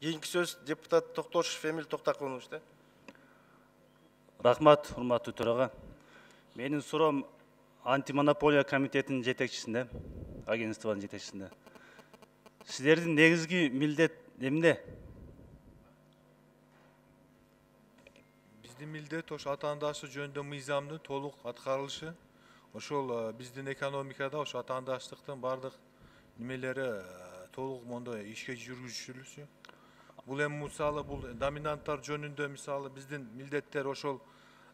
Кийинки сөз депутат Токтошев Эмил Токтакуновичте. Рахмат, урматтуу төрага. Менин суроом антимонополия комитетинин жетекчисинде, агентствонун жетекчисинде. Сиздердин негизги милдет эмне? Биздин милдет ошо атаандаштык жөнүндө мыйзамдын толук аткарылышы. Ошол биздин экономикада ошо атаандаштыктын бардык немелери толук мондо ишке жүргүзүлүшү. Бул эми мисалы бул доминанттар жөнүндө мисалы биздин милдеттер ошол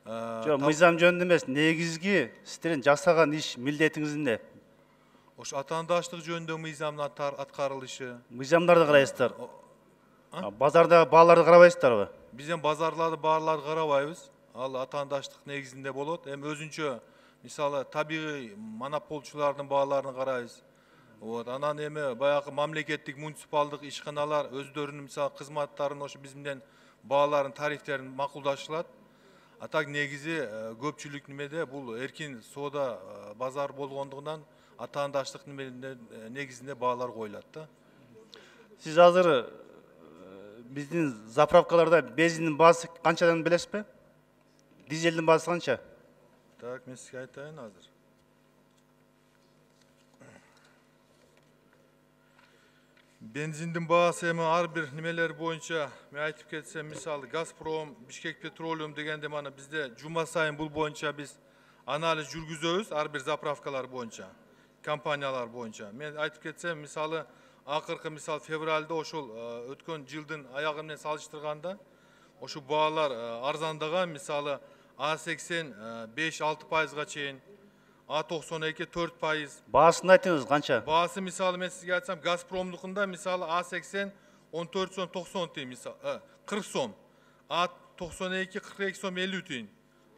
Жок, мыйзам жөнүндө эмес, негизги сиздердин жасаган иш милдетиңиз эмне? ошо атаандаштык жөнүндө мыйзамдын аткарылышы. Мыйзамдарды карайсыздар. Базардагы бааларды карабайсыздарбы? Биз эми базарларды баарларды карабайбыз. Ал атаандаштык негизинде болот. Эми өзүнчө мисалы табигый монополчулардын бааларын карайбыз. Вот, анан эми баягы мамлекеттик муниципалдык ишканалар өздөрүнүн мисалы кызматтарын ошо биз менен бааларын, тарифтерин макулдашылат. А так негизи көпчүлүк немеде бул эркин соода базар болгондугунан атаандаштык негизинде баалар коюлат да. Сиз азыр биздин заправкаларда бензиндин баасы канчадан билесизби? Дизелдин баасы канча? Так, мен сизге айтайын азыр. Бензиндин баасы эми ар бир немелер боюнча мен айтып кетсем, мисалы Газпром, Бишкек Петролиум дегенде мана бизде жума сайын бул боюнча биз анализ жүргүзөбүз, ар бир заправкалар боюнча, компаниялар боюнча. Мен айтып кетсем, мисалы акыркы мисалы февралда ошол өткөн жылдын аягы менен салыштырганда ошол баалар арзандаган, мисалы А80 5-6%га чейин, А92 4%. Баасын айтыңыз канча? Баасы мисалы мен сизге айтсам, Газпромдукунда мисалы А80 14 сом 90 тиын, мисалы 40 сом, А92 42 сом 50 тиын,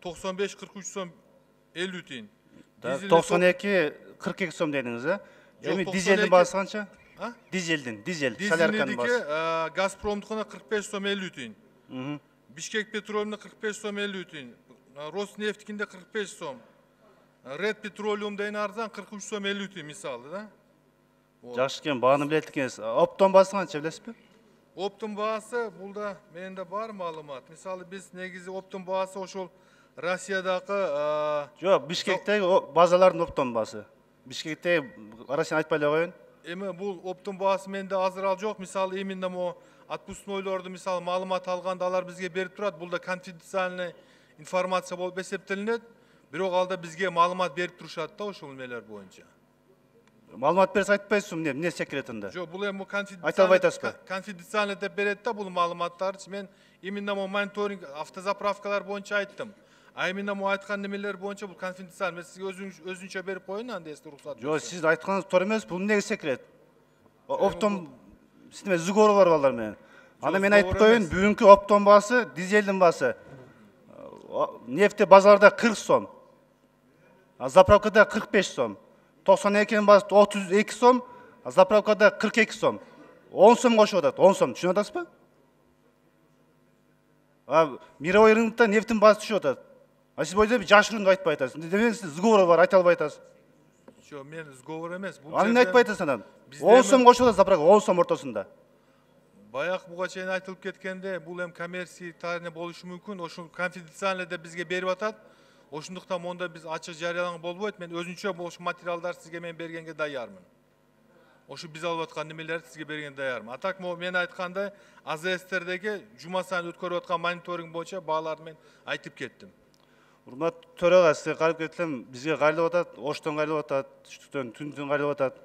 95 43 сом 50 тиын. 92 42 сом дедиңиз, э? Эми дизелдин баасы канча? Дизелдин, солярканын баасы. Дизелдики Газпромдукуна 45 сом 50 тиын. Бишкек Петролиумда 45 сом 50 тиын. Роснефтикинде 45 сом. Ред Петролиум дейин арзан 43 сом 50 тиын мисалы да. Жакшы экен, бааны билет экенсиз. Оптом баасы канча билесизби? Оптом баасы булда менде бар маалымат. Мисалы биз негизи оптом баасы ошол Россиядагы Жок, Бишкектеги базалардын оптом баасы. Бишкектеги Россияны айтпай эле коеюн. Эми бул оптом баасы менде азыр ал жок. Мисалы именно мо отпускнойлорду мисалы маалымат алганда алар бизге берип турат. Бул да конфиденциальный информация болуп эсептелинет. Бирок алда бизге маалымат берип турушат да ошол нелер боюнча. Маалымат берсе айтпайсызбы, эмне секретинде? Жок, бул эми конфиденциальный деп берет да бул маалыматтарды. Мен именно мо мониторинг автозаправкалар боюнча айттым. А именно мо айткан немелер боюнча бул конфиденциальный. Мен сизге өзүнчө берип коеюн, анда эсте уруксат. Жок, сиз айтканыңыз туура эмес, бул эмнеге секрет? Оптом сизде сговору бар балдар менен. Аны мен айтып коеюн, бүгүнкү оптом баасы, дизелдин баасы. Нефти базарда 40 сом. Заправкада 45 сом. 92'nin bası 32 сом, заправкада 42 сом. 10 сом кошуп атат, 10 сом. Түшүнүп атасызбы? Мировой рынокта нефтин баасы түшүп атат. А сиз бойдо жашыруунду айтпай атасыз. Демек сиз сговор бар, айта албай атасыз. Жок, мен сговор эмес. Аны айтпай атасыз анан. 10 сом кошуп атат заправка, 10 сом ортосунда. Баяк буга чейин айтылып кеткенде, бул эми коммерция тарихи болушу мүмкүн. Ошол конфиденциальный деп бизге берип атат. Ошондуктан монда биз ачык жарыяланган болбойт. Мен өзүнчө ошо материалдар сизге мен бергенге даярмын. Ошо биз алып аткан немелерди сизге бергенге даярмын. А так мен айткандай АЗСтердеги жума сайын өткөрүп аткан мониторинг боюнча бааларды мен айтып кеттим. Урматтуу төрага, сизге кайрылып кетсем, бизге кайрылып атат, Оштон кайрылып атат, түндөн кайрылып атат.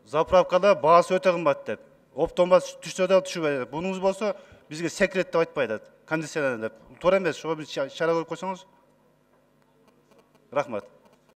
Заправкада баасы өтө кымбат деп. Оптом баасы түшсө да түшүбөй деп. Бунуңуз болсо бизге секрет деп айтпай атат. Кондиционер деп. Туура эмес, ошого биз чара көрүп койсоңуз. Рахмат.